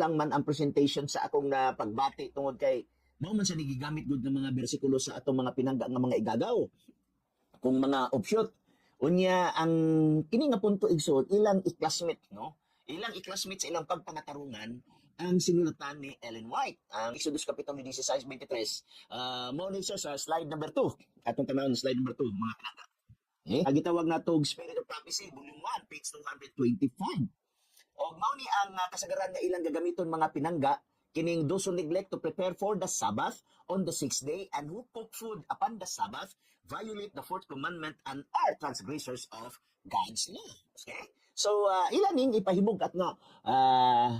lang man ang presentation sa akong na pagbati tungod kay mao man sa gigamit gud ng mga bersikulo sa atong mga pinangga nga mga igagaw kung mga offshoot. Unya ang kini nga punto igsoon ilang i-classmate no, ilang i-classmate sa ilang pagpangatarungan ang sinulatan ni Ellen White ang Exodus Kapitulo 16:23. Mao ni siya sa slide number 2 atong tanawon slide number 2 mga pinangga. Gitawag na tog Spirit of Prophecy volume 1 page 225. O mao ni ang kasagaran nga ilang gagamiton mga pinangga kining those who neglect to prepare for the Sabbath on the 6th day and who cook food upon the Sabbath violate the 4th commandment and are transgressors of God's law. Okay? So, ilan ning ipahimog at nga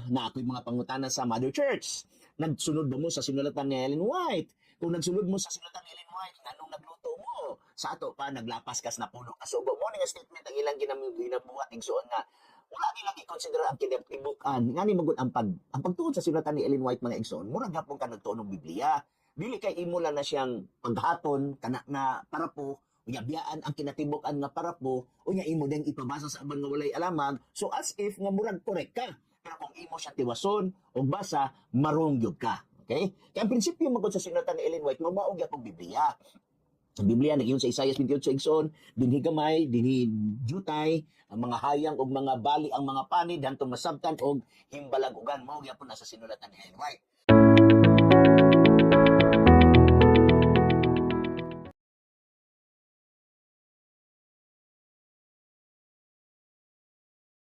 na ako'y mga pangutana sa Mother Church. Nagsunod ba mo sa sinulatan ni Ellen White? Kung nagsunod mo sa sinulatan ni Ellen White, anong nagluto mo? Sa ato pa, naglapas kas na puno. Kasubo mo nga statement ang ilang ginabuhat igsuon nga wala nilang i-consider ang kinabukan. Nga ni magud ang pagtuon sa sinulatan ni Ellen White mga igsoon, murag gapon ka nagtuon ng Biblia. Dili kay imo lang na siyang paghapon kana na para po unya biyaan ang kinatibukan nga para po unya imo ding ipabasa sa aban nga walay alamag so as if nga murag correct ka pero kung imo siya tiwason o basa marong gyud ka. Okay, kaya ang prinsipyo magud sa sinulatan ni Ellen White mao gyapon Biblia. Ang Biblia nagiyon sa Isaiah 28 igsoon dinhi gamay dinhi jutay ang mga hayang ug mga bali ang mga panid hantong masabtan og himbalag-ugan mao gyapon sa sinulatan ni Ellen White.